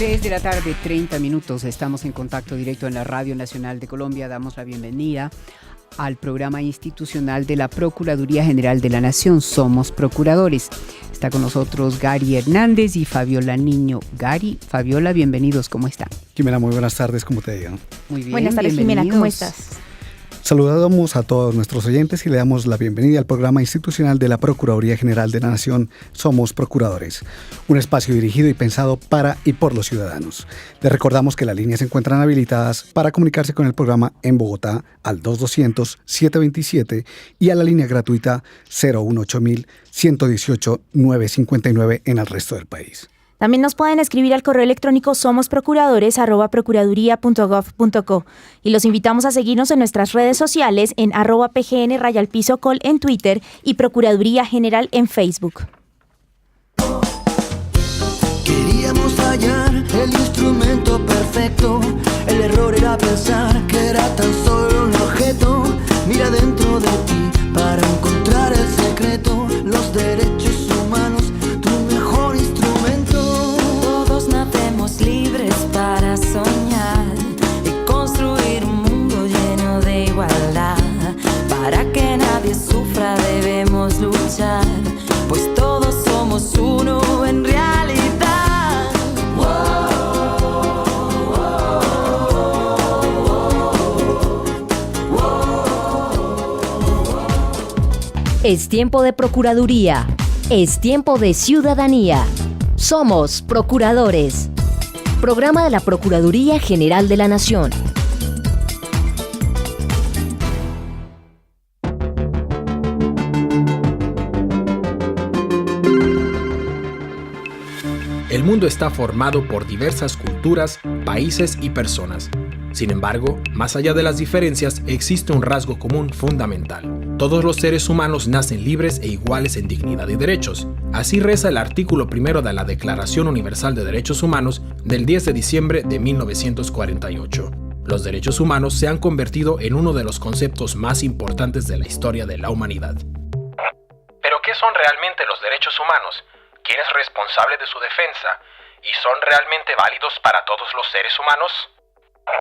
3 de la tarde, 30 minutos. Estamos en contacto directo en la Radio Nacional de Colombia. Damos la bienvenida al programa institucional de la Procuraduría General de la Nación. Somos Procuradores. Está con nosotros Gary Hernández y Fabiola Niño. Gary, Fabiola, bienvenidos. ¿Cómo están? Jimena, muy buenas tardes. ¿Cómo te digo? Muy bien, buenas tardes, Jimena. ¿Cómo estás? Saludamos a todos nuestros oyentes y le damos la bienvenida al programa institucional de la Procuraduría General de la Nación, Somos Procuradores, un espacio dirigido y pensado para y por los ciudadanos. Les recordamos que las líneas se encuentran habilitadas para comunicarse con el programa en Bogotá al 2200-727 y a la línea gratuita 018-118-959 en el resto del país. También nos pueden escribir al correo electrónico somosprocuradores@procuraduría.gov.co y los invitamos a seguirnos en nuestras redes sociales en @pgn_col en Twitter y Procuraduría General en Facebook. Queríamos hallar el instrumento perfecto. El error era pensar que era tan solo un objeto. Mira dentro de ti para encontrar el secreto. Los derechos humanos, tu mejor instrumento. Todos nacemos libres para soñar y construir un mundo lleno de igualdad. Para que nadie sufra debemos luchar, pues todos somos uno en realidad. Es tiempo de Procuraduría. Es tiempo de ciudadanía. Somos Procuradores. Programa de la Procuraduría General de la Nación. El mundo está formado por diversas culturas, países y personas. Sin embargo, más allá de las diferencias, existe un rasgo común fundamental. Todos los seres humanos nacen libres e iguales en dignidad y derechos. Así reza el artículo 1 de la Declaración Universal de Derechos Humanos del 10 de diciembre de 1948. Los derechos humanos se han convertido en uno de los conceptos más importantes de la historia de la humanidad. ¿Pero qué son realmente los derechos humanos? ¿Quién es responsable de su defensa? ¿Y son realmente válidos para todos los seres humanos?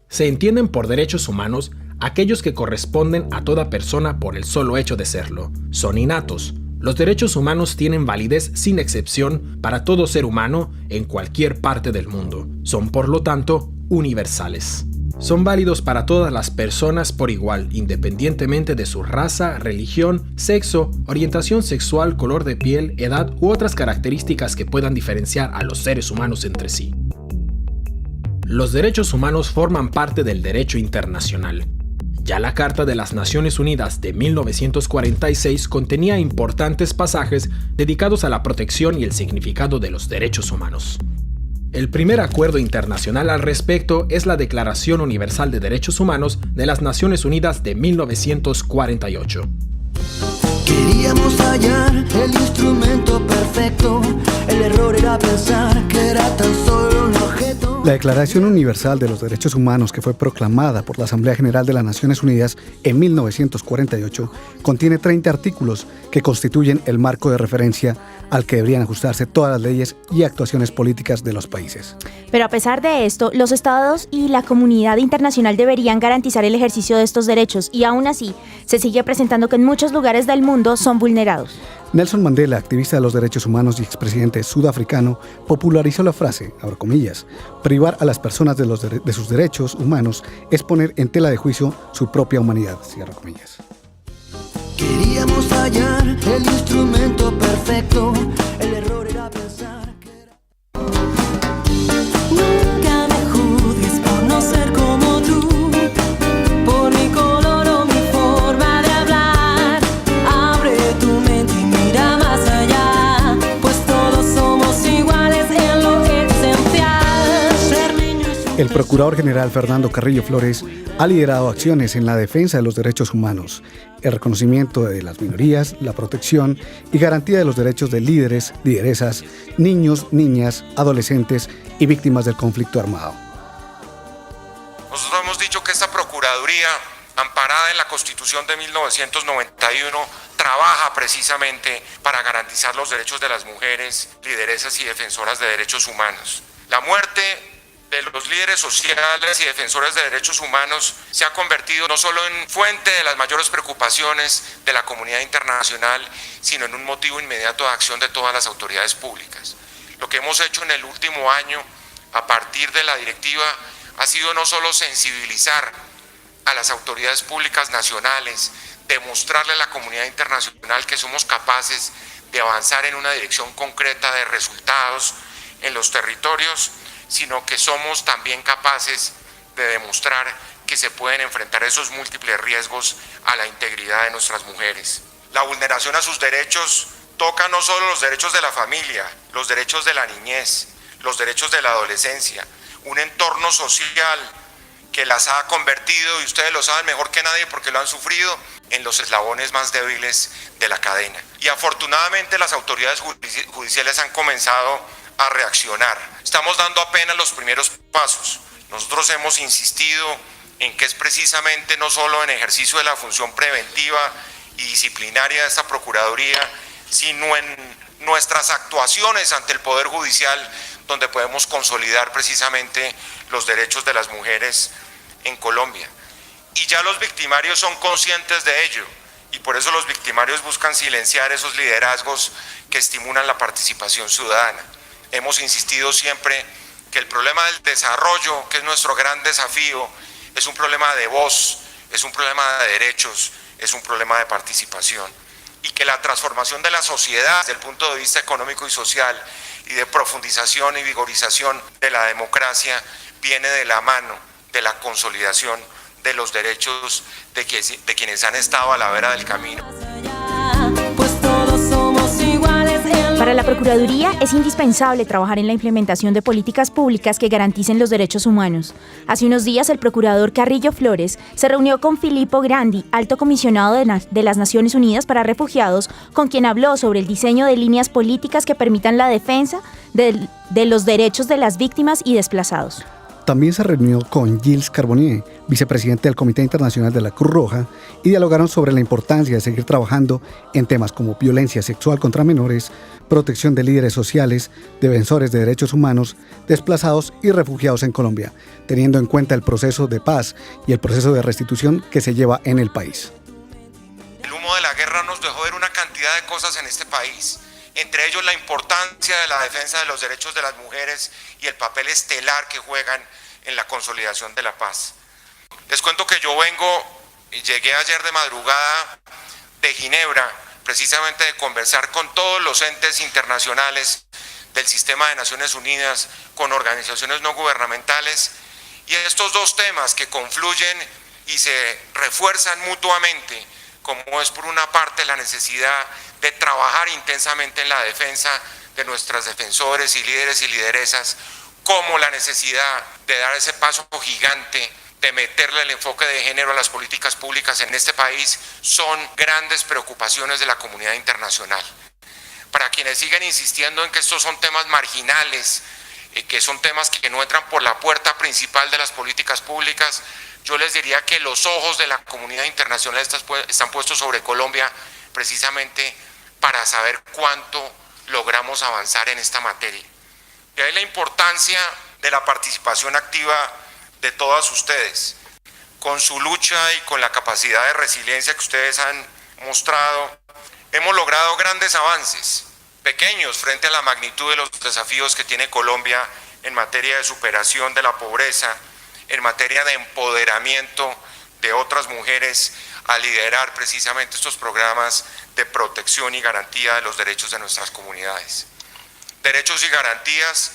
Se entienden por derechos humanos aquellos que corresponden a toda persona por el solo hecho de serlo. Son innatos. Los derechos humanos tienen validez sin excepción para todo ser humano en cualquier parte del mundo. Son, por lo tanto, universales. Son válidos para todas las personas por igual, independientemente de su raza, religión, sexo, orientación sexual, color de piel, edad u otras características que puedan diferenciar a los seres humanos entre sí. Los derechos humanos forman parte del derecho internacional. Ya la Carta de las Naciones Unidas de 1946 contenía importantes pasajes dedicados a la protección y el significado de los derechos humanos. El primer acuerdo internacional al respecto es la Declaración Universal de Derechos Humanos de las Naciones Unidas de 1948. Queríamos hallar el instrumento perfecto. El error era pensar que era tan solo un objeto. La Declaración Universal de los Derechos Humanos, que fue proclamada por la Asamblea General de las Naciones Unidas en 1948, contiene 30 artículos que constituyen el marco de referencia al que deberían ajustarse todas las leyes y actuaciones políticas de los países. Pero a pesar de esto, los estados y la comunidad internacional deberían garantizar el ejercicio de estos derechos y aún así se sigue presentando que en muchos lugares del mundo son vulnerados. Nelson Mandela, activista de los derechos humanos y expresidente sudafricano, popularizó la frase, abro comillas, privar a las personas de sus derechos humanos es poner en tela de juicio su propia humanidad, cierro comillas. Queríamos hallar el instrumento perfecto. El error era pensar que era... Nunca me juzgues por no ser como tú, por mi color o mi forma de hablar. Abre tu mente y mira más allá, pues todos somos iguales en lo esencial. Ser niño es un El Procurador General Fernando Carrillo Flores ha liderado acciones en la defensa de los derechos humanos, el reconocimiento de las minorías, la protección y garantía de los derechos de líderes, lideresas, niños, niñas, adolescentes y víctimas del conflicto armado. Nosotros hemos dicho que esta Procuraduría, amparada en la Constitución de 1991, trabaja precisamente para garantizar los derechos de las mujeres, lideresas y defensoras de derechos humanos. La muerte de los líderes sociales y defensores de derechos humanos se ha convertido no solo en fuente de las mayores preocupaciones de la comunidad internacional, sino en un motivo inmediato de acción de todas las autoridades públicas. Lo que hemos hecho en el último año, a partir de la directiva, ha sido no solo sensibilizar a las autoridades públicas nacionales, demostrarle a la comunidad internacional que somos capaces de avanzar en una dirección concreta de resultados en los territorios, sino que somos también capaces de demostrar que se pueden enfrentar esos múltiples riesgos a la integridad de nuestras mujeres. La vulneración a sus derechos toca no solo los derechos de la familia, los derechos de la niñez, los derechos de la adolescencia, un entorno social que las ha convertido, y ustedes lo saben mejor que nadie porque lo han sufrido, en los eslabones más débiles de la cadena. Y afortunadamente las autoridades judiciales han comenzado a reaccionar. Estamos dando apenas los primeros pasos. Nosotros hemos insistido en que es precisamente no solo en ejercicio de la función preventiva y disciplinaria de esta Procuraduría, sino en nuestras actuaciones ante el Poder Judicial, donde podemos consolidar precisamente los derechos de las mujeres en Colombia. Y ya los victimarios son conscientes de ello, y por eso los victimarios buscan silenciar esos liderazgos que estimulan la participación ciudadana. Hemos insistido siempre que el problema del desarrollo, que es nuestro gran desafío, es un problema de voz, es un problema de derechos, es un problema de participación, y que la transformación de la sociedad desde el punto de vista económico y social y de profundización y vigorización de la democracia viene de la mano de la consolidación de los derechos de quienes han estado a la vera del camino. Para la Procuraduría es indispensable trabajar en la implementación de políticas públicas que garanticen los derechos humanos. Hace unos días el procurador Carrillo Flores se reunió con Filippo Grandi, alto comisionado de las Naciones Unidas para Refugiados, con quien habló sobre el diseño de líneas políticas que permitan la defensa de los derechos de las víctimas y desplazados. También se reunió con Gilles Carbonnier, vicepresidente del Comité Internacional de la Cruz Roja, y dialogaron sobre la importancia de seguir trabajando en temas como violencia sexual contra menores, protección de líderes sociales, defensores de derechos humanos, desplazados y refugiados en Colombia, teniendo en cuenta el proceso de paz y el proceso de restitución que se lleva en el país. El humo de la guerra nos dejó ver una cantidad de cosas en este país, entre ellos la importancia de la defensa de los derechos de las mujeres y el papel estelar que juegan en la consolidación de la paz. Les cuento que yo llegué ayer de madrugada de Ginebra, precisamente de conversar con todos los entes internacionales del sistema de Naciones Unidas, con organizaciones no gubernamentales, y estos dos temas que confluyen y se refuerzan mutuamente, como es por una parte la necesidad de trabajar intensamente en la defensa de nuestras defensores y líderes y lideresas, como la necesidad de dar ese paso gigante de meterle el enfoque de género a las políticas públicas en este país, son grandes preocupaciones de la comunidad internacional. Para quienes siguen insistiendo en que estos son temas marginales, que son temas que no entran por la puerta principal de las políticas públicas, yo les diría que los ojos de la comunidad internacional están puestos sobre Colombia precisamente para saber cuánto logramos avanzar en esta materia. De ahí la importancia de la participación activa de todas ustedes, con su lucha y con la capacidad de resiliencia que ustedes han mostrado. Hemos logrado grandes avances, pequeños frente a la magnitud de los desafíos que tiene Colombia en materia de superación de la pobreza, en materia de empoderamiento de otras mujeres a liderar precisamente estos programas de protección y garantía de los derechos de nuestras comunidades. Derechos y garantías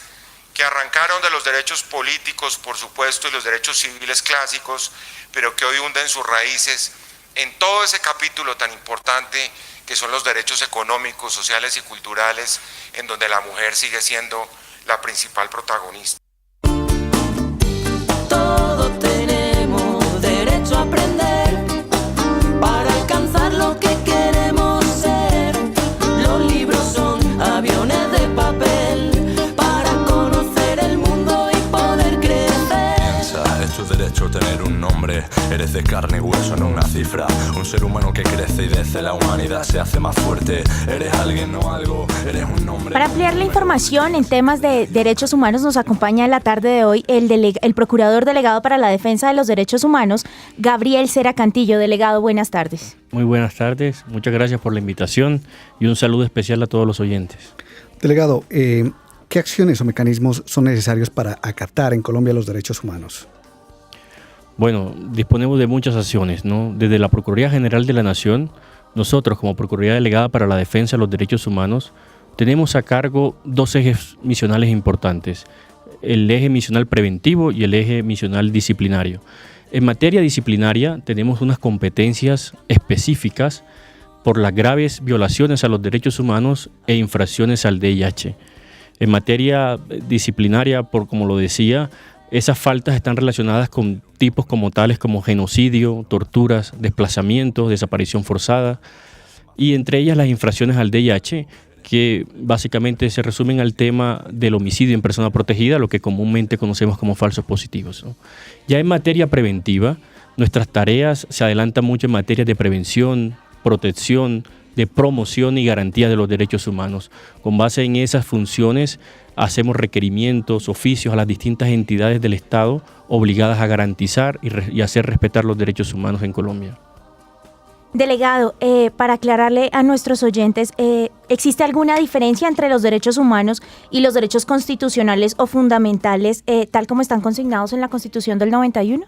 que arrancaron de los derechos políticos, por supuesto, y los derechos civiles clásicos, pero que hoy hunden sus raíces en todo ese capítulo tan importante que son los derechos económicos, sociales y culturales, en donde la mujer sigue siendo la principal protagonista. Todos tenemos derecho a aprender para alcanzar lo que queremos ser. Los libros son aviones de papel para conocer el mundo y poder crecer. Piensa, es tu derecho tener un nombre, Eres de carne y hueso, no una cifra. Un ser humano que crece y desde la humanidad se hace más fuerte. Eres alguien, no algo, eres un nombre. Para ampliar la información en temas de derechos humanos nos acompaña en la tarde de hoy el procurador delegado para la defensa de los derechos humanos, Gabriel Cera Cantillo. Delegado, buenas tardes. Muy buenas tardes, muchas gracias por la invitación y un saludo especial a todos los oyentes. Delegado, ¿qué acciones o mecanismos son necesarios para acatar en Colombia los derechos humanos? Bueno, disponemos de muchas acciones, ¿no? Desde la Procuraduría General de la Nación, nosotros como Procuraduría Delegada para la Defensa de los Derechos Humanos, tenemos a cargo dos ejes misionales importantes, el eje misional preventivo y el eje misional disciplinario. En materia disciplinaria tenemos unas competencias específicas por las graves violaciones a los derechos humanos e infracciones al DIH. En materia disciplinaria, como lo decía, esas faltas están relacionadas con tipos como tales como genocidio, torturas, desplazamientos, desaparición forzada y entre ellas las infracciones al DIH, que básicamente se resumen al tema del homicidio en persona protegida, lo que comúnmente conocemos como falsos positivos, ¿no? Ya en materia preventiva, nuestras tareas se adelantan mucho en materia de prevención, protección, de promoción y garantía de los derechos humanos. Con base en esas funciones, hacemos requerimientos, oficios a las distintas entidades del Estado obligadas a garantizar y hacer respetar los derechos humanos en Colombia. Delegado, para aclararle a nuestros oyentes, ¿existe alguna diferencia entre los derechos humanos y los derechos constitucionales o fundamentales, tal como están consignados en la Constitución del 91?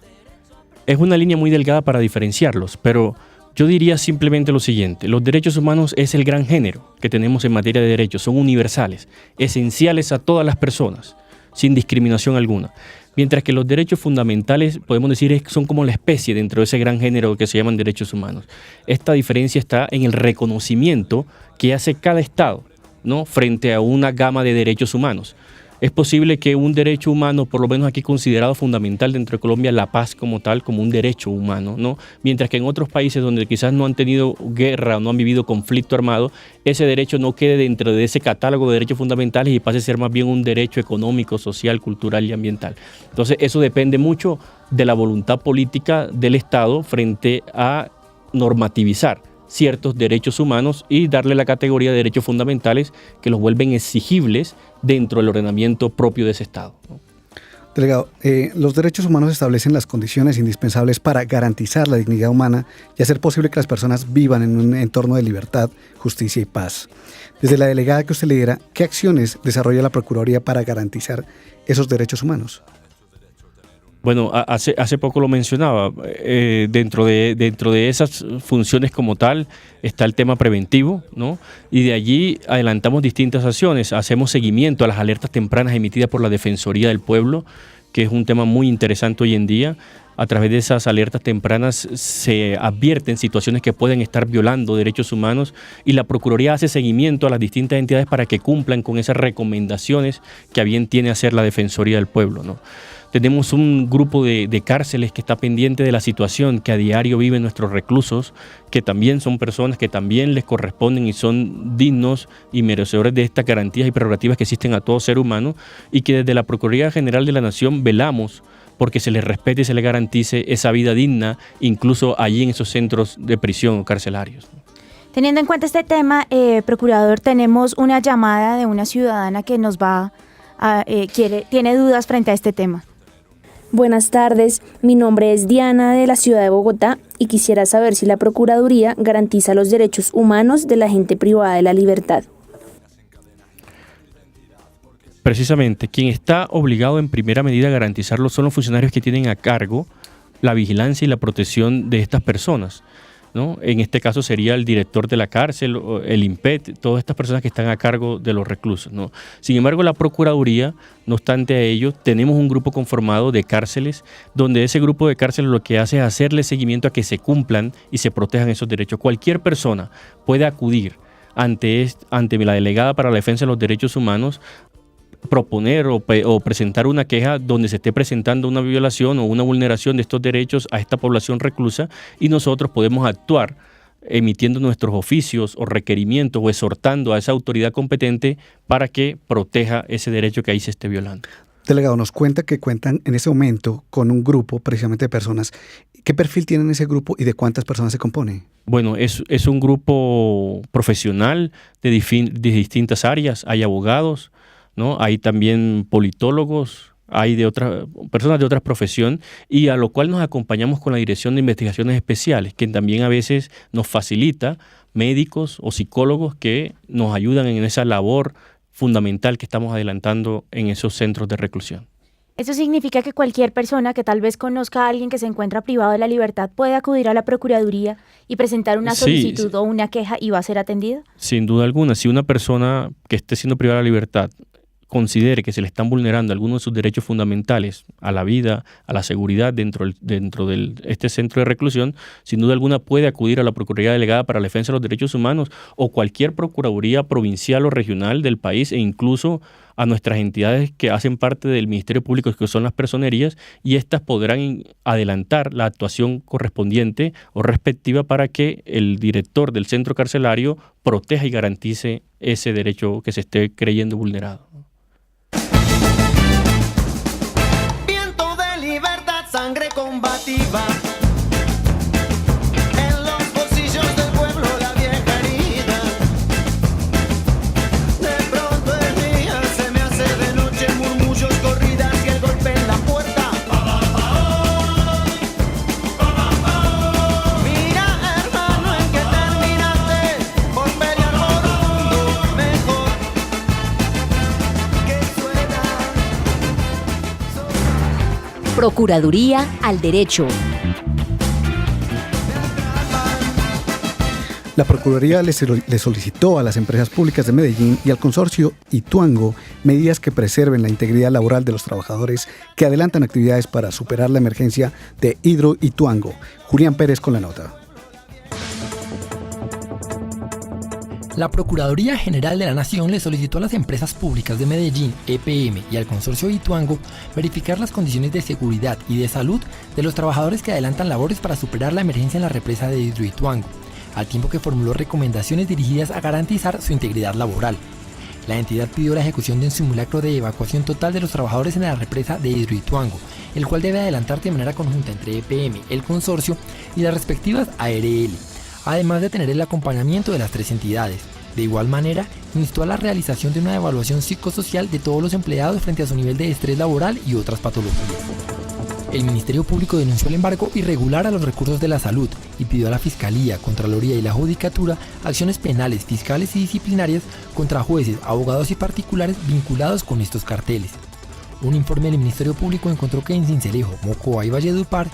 Es una línea muy delgada para diferenciarlos, pero yo diría simplemente lo siguiente: los derechos humanos es el gran género que tenemos en materia de derechos, son universales, esenciales a todas las personas, sin discriminación alguna. Mientras que los derechos fundamentales, podemos decir, son como la especie dentro de ese gran género que se llaman derechos humanos. Esta diferencia está en el reconocimiento que hace cada Estado, ¿no?, frente a una gama de derechos humanos. Es posible que un derecho humano, por lo menos aquí considerado fundamental dentro de Colombia, la paz como tal, como un derecho humano, ¿no? Mientras que en otros países donde quizás no han tenido guerra o no han vivido conflicto armado, ese derecho no quede dentro de ese catálogo de derechos fundamentales y pase a ser más bien un derecho económico, social, cultural y ambiental. Entonces eso depende mucho de la voluntad política del Estado frente a normativizar ciertos derechos humanos y darle la categoría de derechos fundamentales que los vuelven exigibles dentro del ordenamiento propio de ese Estado, ¿no? Delegado, los derechos humanos establecen las condiciones indispensables para garantizar la dignidad humana y hacer posible que las personas vivan en un entorno de libertad, justicia y paz. Desde la delegada que usted lidera, ¿qué acciones desarrolla la Procuraduría para garantizar esos derechos humanos? Bueno, hace poco lo mencionaba, dentro de esas funciones como tal está el tema preventivo, ¿no? Y de allí adelantamos distintas acciones, hacemos seguimiento a las alertas tempranas emitidas por la Defensoría del Pueblo, que es un tema muy interesante hoy en día. A través de esas alertas tempranas se advierten situaciones que pueden estar violando derechos humanos y la Procuraduría hace seguimiento a las distintas entidades para que cumplan con esas recomendaciones que a bien tiene hacer la Defensoría del Pueblo, ¿no? Tenemos un grupo de cárceles que está pendiente de la situación que a diario viven nuestros reclusos, que también son personas que también les corresponden y son dignos y merecedores de estas garantías y prerrogativas que existen a todo ser humano y que desde la Procuraduría General de la Nación velamos porque se les respete y se les garantice esa vida digna, incluso allí en esos centros de prisión o carcelarios. Teniendo en cuenta este tema, procurador, tenemos una llamada de una ciudadana que nos tiene dudas frente a este tema. Buenas tardes, mi nombre es Diana de la ciudad de Bogotá y quisiera saber si la Procuraduría garantiza los derechos humanos de la gente privada de la libertad. Precisamente, quien está obligado en primera medida a garantizarlo son los funcionarios que tienen a cargo la vigilancia y la protección de estas personas, ¿no? En este caso sería el director de la cárcel, el INPET, todas estas personas que están a cargo de los reclusos, ¿no? Sin embargo, la Procuraduría, no obstante a ello, tenemos un grupo conformado de cárceles, donde ese grupo de cárceles lo que hace es hacerle seguimiento a que se cumplan y se protejan esos derechos. Cualquier persona puede acudir ante la delegada para la defensa de los derechos humanos, proponer o presentar una queja donde se esté presentando una violación o una vulneración de estos derechos a esta población reclusa y nosotros podemos actuar emitiendo nuestros oficios o requerimientos o exhortando a esa autoridad competente para que proteja ese derecho que ahí se esté violando. Delegado, nos cuenta que cuentan en ese momento con un grupo precisamente de personas. ¿Qué perfil tienen ese grupo y de cuántas personas se compone? Bueno, es un grupo profesional de distintas áreas. Hay abogados, ¿no? Hay también politólogos, hay personas de otras profesiones, y a lo cual nos acompañamos con la Dirección de Investigaciones Especiales, que también a veces nos facilita médicos o psicólogos que nos ayudan en esa labor fundamental que estamos adelantando en esos centros de reclusión. ¿Eso significa que cualquier persona que tal vez conozca a alguien que se encuentra privado de la libertad puede acudir a la Procuraduría y presentar una solicitud o una queja y va a ser atendida? Sin duda alguna. Si una persona que esté siendo privada de la libertad considere que se le están vulnerando algunos de sus derechos fundamentales a la vida, a la seguridad dentro de este centro de reclusión, sin duda alguna puede acudir a la Procuraduría Delegada para la Defensa de los Derechos Humanos o cualquier Procuraduría provincial o regional del país, e incluso a nuestras entidades que hacen parte del Ministerio Público, que son las personerías, y estas podrán adelantar la actuación correspondiente o respectiva para que el director del centro carcelario proteja y garantice ese derecho que se esté creyendo vulnerado. Sangre combativa. En los bolsillos del pueblo la vieja herida. De pronto el día se me hace de noche, murmullos, corridas y el golpe en la puerta. Mira, hermano, en que terminaste por pelear por un mundo mejor. Que suena. Procuraduría al Derecho. La Procuraduría le solicitó a las empresas públicas de Medellín y al consorcio Ituango medidas que preserven la integridad laboral de los trabajadores que adelantan actividades para superar la emergencia de Hidroituango. Julián Pérez con la nota. La Procuraduría General de la Nación le solicitó a las empresas públicas de Medellín, EPM, y al consorcio Ituango verificar las condiciones de seguridad y de salud de los trabajadores que adelantan labores para superar la emergencia en la represa de Hidroituango, al tiempo que formuló recomendaciones dirigidas a garantizar su integridad laboral. La entidad pidió la ejecución de un simulacro de evacuación total de los trabajadores en la represa de Hidroituango, el cual debe adelantar de manera conjunta entre EPM, el consorcio y las respectivas ARL, además de tener el acompañamiento de las tres entidades. De igual manera, instó a la realización de una evaluación psicosocial de todos los empleados frente a su nivel de estrés laboral y otras patologías. El Ministerio Público denunció el embargo irregular a los recursos de la salud y pidió a la Fiscalía, Contraloría y la Judicatura acciones penales, fiscales y disciplinarias contra jueces, abogados y particulares vinculados con estos carteles. Un informe del Ministerio Público encontró que en Sincelejo, Mocoa y Valledupar,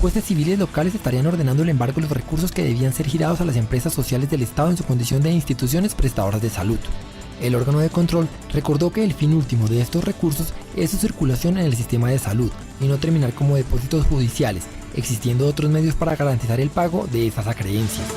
jueces civiles locales estarían ordenando el embargo de los recursos que debían ser girados a las empresas sociales del Estado en su condición de instituciones prestadoras de salud. El órgano de control recordó que el fin último de estos recursos es su circulación en el sistema de salud y no terminar como depósitos judiciales, existiendo otros medios para garantizar el pago de esas acreencias.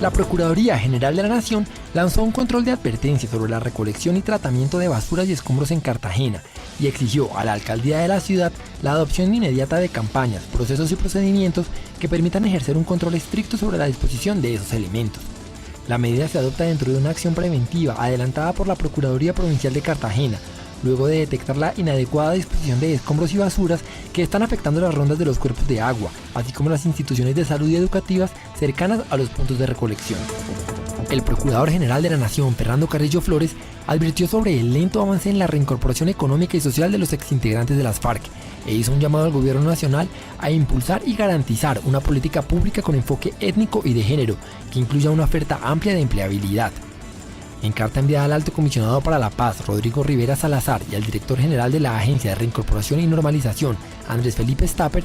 La Procuraduría General de la Nación lanzó un control de advertencia sobre la recolección y tratamiento de basuras y escombros en Cartagena y exigió a la alcaldía de la ciudad la adopción inmediata de campañas, procesos y procedimientos que permitan ejercer un control estricto sobre la disposición de esos elementos. La medida se adopta dentro de una acción preventiva adelantada por la Procuraduría Provincial de Cartagena, luego de detectar la inadecuada disposición de escombros y basuras que están afectando las rondas de los cuerpos de agua, así como las instituciones de salud y educativas cercanas a los puntos de recolección. El Procurador General de la Nación, Fernando Carrillo Flores, advirtió sobre el lento avance en la reincorporación económica y social de los exintegrantes de las FARC e hizo un llamado al Gobierno Nacional a impulsar y garantizar una política pública con enfoque étnico y de género que incluya una oferta amplia de empleabilidad. En carta enviada al Alto Comisionado para la Paz, Rodrigo Rivera Salazar, y al Director General de la Agencia de Reincorporación y Normalización, Andrés Felipe Stapper,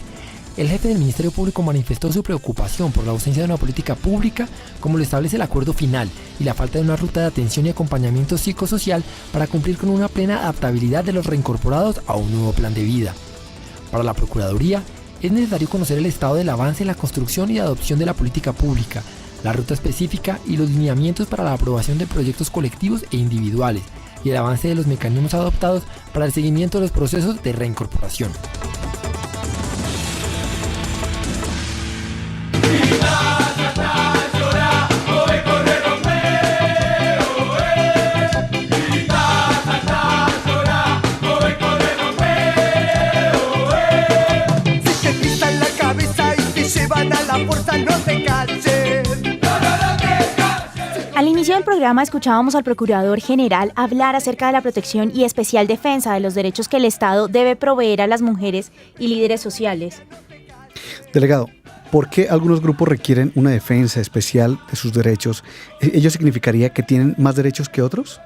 el jefe del Ministerio Público manifestó su preocupación por la ausencia de una política pública como lo establece el acuerdo final y la falta de una ruta de atención y acompañamiento psicosocial para cumplir con una plena adaptabilidad de los reincorporados a un nuevo plan de vida. Para la Procuraduría, es necesario conocer el estado del avance en la construcción y adopción de la política pública, la ruta específica y los lineamientos para la aprobación de proyectos colectivos e individuales y el avance de los mecanismos adoptados para el seguimiento de los procesos de reincorporación. inicio del programa escuchábamos al Procurador General hablar acerca de la protección y especial defensa de los derechos que el Estado debe proveer a las mujeres y líderes sociales. Delegado, ¿por qué algunos grupos requieren una defensa especial de sus derechos? ¿Ello significaría que tienen más derechos que otros?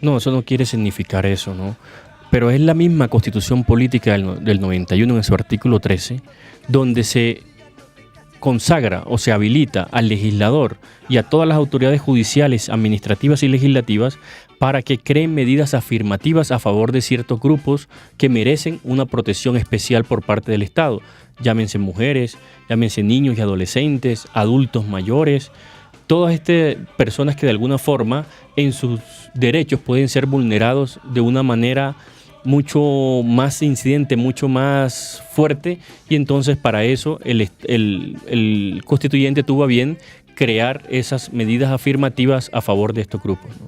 No, eso no quiere significar eso, ¿no? Pero es la misma Constitución Política del 91 en su artículo 13, donde se consagra o se habilita al legislador y a todas las autoridades judiciales, administrativas y legislativas para que creen medidas afirmativas a favor de ciertos grupos que merecen una protección especial por parte del Estado. Llámense mujeres, llámense niños y adolescentes, adultos mayores, todas estas personas que de alguna forma en sus derechos pueden ser vulnerados de una manera mucho más incidente, mucho más fuerte, y entonces para eso el constituyente tuvo a bien crear esas medidas afirmativas a favor de estos grupos, ¿no?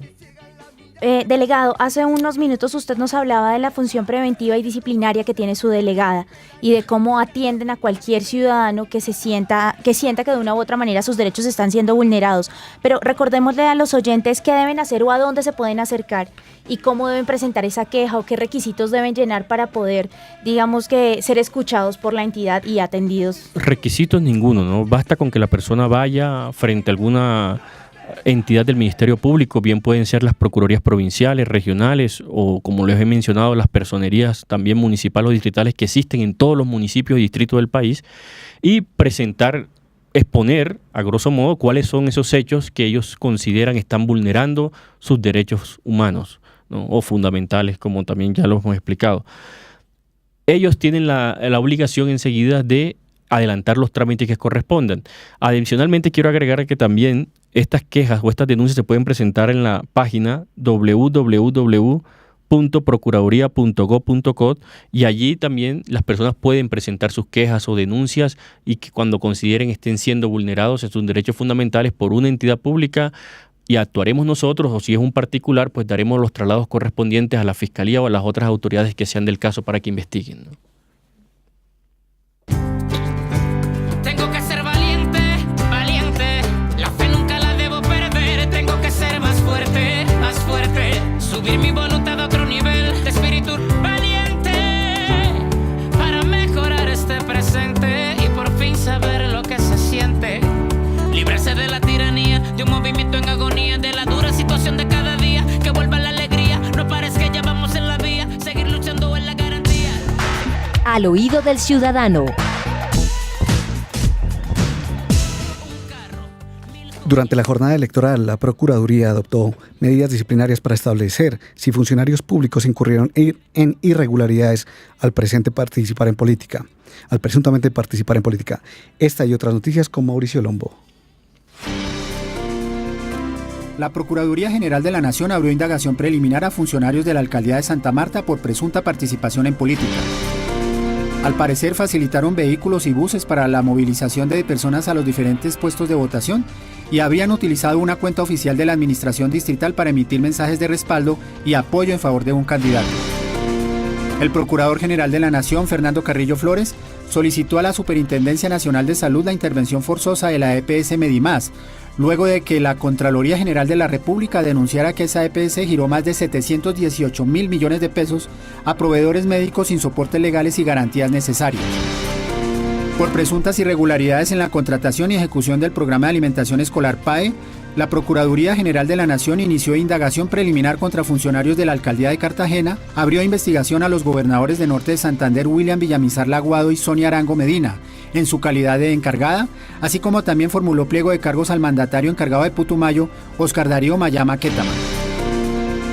Delegado, hace unos minutos usted nos hablaba de la función preventiva y disciplinaria que tiene su delegada y de cómo atienden a cualquier ciudadano que sienta que de una u otra manera sus derechos están siendo vulnerados. Pero recordémosle a los oyentes qué deben hacer o a dónde se pueden acercar y cómo deben presentar esa queja o qué requisitos deben llenar para poder, digamos, que ser escuchados por la entidad y atendidos. Requisitos ninguno, ¿no? Basta con que la persona vaya frente a alguna entidad del Ministerio Público, bien pueden ser las procuradurías provinciales, regionales o, como les he mencionado, las personerías también municipales o distritales que existen en todos los municipios y distritos del país, y exponer a grosso modo cuáles son esos hechos que ellos consideran están vulnerando sus derechos humanos, ¿no? O fundamentales, como también ya lo hemos explicado. Ellos tienen la obligación enseguida de adelantar los trámites que correspondan. Adicionalmente, quiero agregar que también estas quejas o estas denuncias se pueden presentar en la página www.procuraduría.gov.co, y allí también las personas pueden presentar sus quejas o denuncias y que cuando consideren estén siendo vulnerados en sus derechos fundamentales por una entidad pública, y actuaremos nosotros, o si es un particular, pues daremos los traslados correspondientes a la Fiscalía o a las otras autoridades que sean del caso para que investiguen, ¿no? Tengo que ser valiente, valiente. La fe nunca la debo perder. Tengo que ser más fuerte, subir mi voluntad a otro nivel de espíritu valiente para mejorar este presente y por fin saber lo que se siente. Librarse de la tiranía, de un movimiento en agonía, de la dura situación de cada día. Que vuelva la alegría, no parezca que ya vamos en la vía. Seguir luchando en la garantía. Al oído del ciudadano. Durante la jornada electoral, la Procuraduría adoptó medidas disciplinarias para establecer si funcionarios públicos incurrieron en irregularidades al presuntamente participar en política. Esta y otras noticias con Mauricio Lombo. La Procuraduría General de la Nación abrió indagación preliminar a funcionarios de la Alcaldía de Santa Marta por presunta participación en política. Al parecer facilitaron vehículos y buses para la movilización de personas a los diferentes puestos de votación y habrían utilizado una cuenta oficial de la Administración Distrital para emitir mensajes de respaldo y apoyo en favor de un candidato. El Procurador General de la Nación, Fernando Carrillo Flores, solicitó a la Superintendencia Nacional de Salud la intervención forzosa de la EPS Medimás, luego de que la Contraloría General de la República denunciara que esa EPS giró más de 718.000 millones de pesos a proveedores médicos sin soportes legales y garantías necesarias. Por presuntas irregularidades en la contratación y ejecución del programa de alimentación escolar PAE, la Procuraduría General de la Nación inició indagación preliminar contra funcionarios de la Alcaldía de Cartagena, abrió investigación a los gobernadores de Norte de Santander, William Villamizar Laguado y Sonia Arango Medina, en su calidad de encargada, así como también formuló pliego de cargos al mandatario encargado de Putumayo, Oscar Darío Mayama Quétama.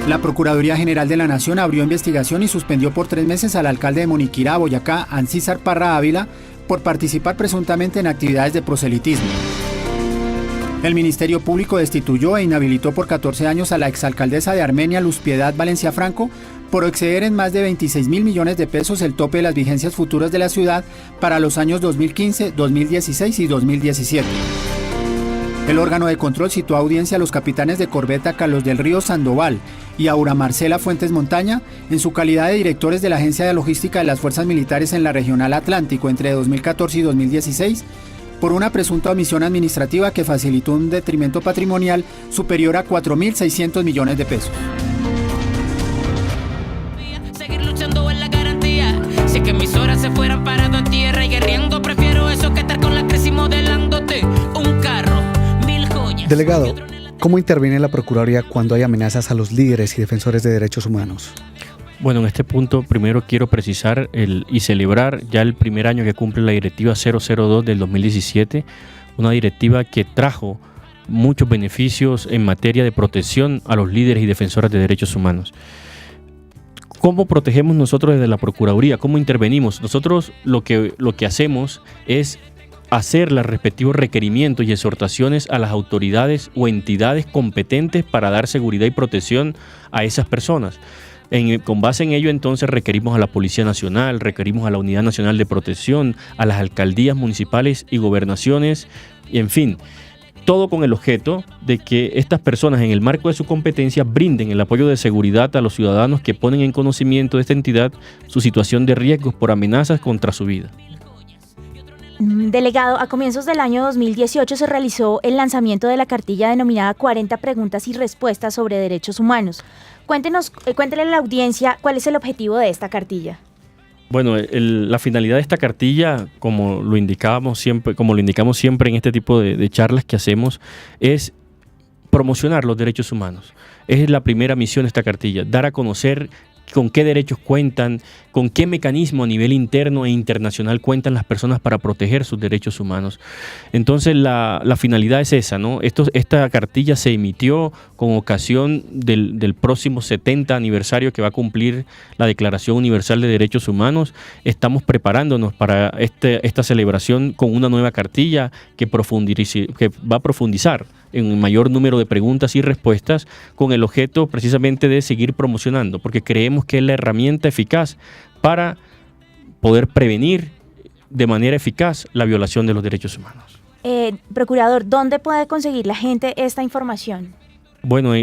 La Procuraduría General de la Nación abrió investigación y suspendió por 3 meses al alcalde de Moniquirá, Boyacá, Ancísar Parra Ávila, por participar presuntamente en actividades de proselitismo. El Ministerio Público destituyó e inhabilitó por 14 años a la exalcaldesa de Armenia, Luz Piedad Valencia Franco, por exceder en más de 26.000 millones de pesos el tope de las vigencias futuras de la ciudad para los años 2015, 2016 y 2017. El órgano de control citó a audiencia a los capitanes de corbeta Carlos del Río Sandoval y Aura Marcela Fuentes Montaña en su calidad de directores de la Agencia de Logística de las Fuerzas Militares en la Regional Atlántico entre 2014 y 2016, por una presunta omisión administrativa que facilitó un detrimento patrimonial superior a 4.600 millones de pesos. Seguir luchando en la garantía. Si es que mis horas se fueran parado en tierra y guerreando, prefiero eso que estar con la crisis modelándote un carro, 1000 joyas. Delegado, ¿cómo interviene la Procuraduría cuando hay amenazas a los líderes y defensores de derechos humanos? Bueno, en este punto primero quiero precisar y celebrar ya el primer año que cumple la Directiva 002 del 2017, una directiva que trajo muchos beneficios en materia de protección a los líderes y defensores de derechos humanos. ¿Cómo protegemos nosotros desde la Procuraduría? ¿Cómo intervenimos? Nosotros lo que hacemos es hacer los respectivos requerimientos y exhortaciones a las autoridades o entidades competentes para dar seguridad y protección a esas personas. Con base en ello, entonces, requerimos a la Policía Nacional, requerimos a la Unidad Nacional de Protección, a las alcaldías municipales y gobernaciones, y en fin, todo con el objeto de que estas personas, en el marco de su competencia, brinden el apoyo de seguridad a los ciudadanos que ponen en conocimiento de esta entidad su situación de riesgos por amenazas contra su vida. Delegado, a comienzos del año 2018 se realizó el lanzamiento de la cartilla denominada 40 preguntas y respuestas sobre derechos humanos. Cuéntele a la audiencia cuál es el objetivo de esta cartilla. Bueno, la finalidad de esta cartilla, como lo indicamos siempre en este tipo de charlas que hacemos, es promocionar los derechos humanos. Es la primera misión de esta cartilla, dar a conocer con qué derechos cuentan, con qué mecanismo a nivel interno e internacional cuentan las personas para proteger sus derechos humanos. Entonces la finalidad es esa, ¿no? Esta cartilla se emitió con ocasión del próximo 70 aniversario que va a cumplir la Declaración Universal de Derechos Humanos. Estamos preparándonos para esta celebración con una nueva cartilla que va a profundizar en un mayor número de preguntas y respuestas con el objeto precisamente de seguir promocionando, porque creemos que es la herramienta eficaz para poder prevenir de manera eficaz la violación de los derechos humanos. Procurador, ¿dónde puede conseguir la gente esta información? Bueno,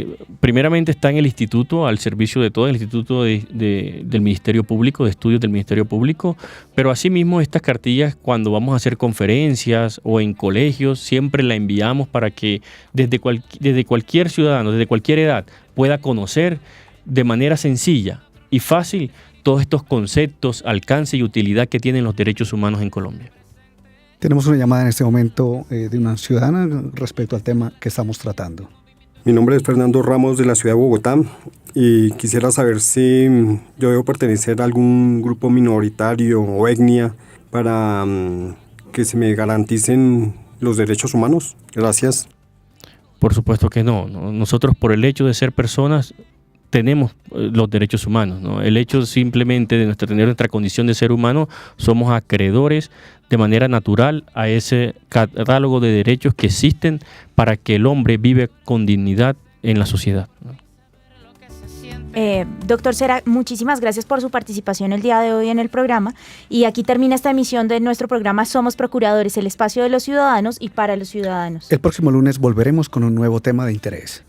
primeramente está en el instituto, al servicio de todo el instituto del Ministerio Público, de estudios del Ministerio Público, pero asimismo estas cartillas cuando vamos a hacer conferencias o en colegios siempre la enviamos para que desde cualquier ciudadano, desde cualquier edad, pueda conocer de manera sencilla y fácil todos estos conceptos, alcance y utilidad que tienen los derechos humanos en Colombia. Tenemos una llamada en este momento de una ciudadana respecto al tema que estamos tratando. Mi nombre es Fernando Ramos de la ciudad de Bogotá y quisiera saber si yo debo pertenecer a algún grupo minoritario o etnia para que se me garanticen los derechos humanos. Gracias. Por supuesto que no. Nosotros, por el hecho de ser personas, tenemos los derechos humanos, ¿no? El hecho simplemente de tener nuestra condición de ser humano, somos acreedores de manera natural a ese catálogo de derechos que existen para que el hombre vive con dignidad en la sociedad, ¿no? Doctor Cera, muchísimas gracias por su participación el día de hoy en el programa, y aquí termina esta emisión de nuestro programa Somos Procuradores, el espacio de los ciudadanos y para los ciudadanos. El próximo lunes volveremos con un nuevo tema de interés.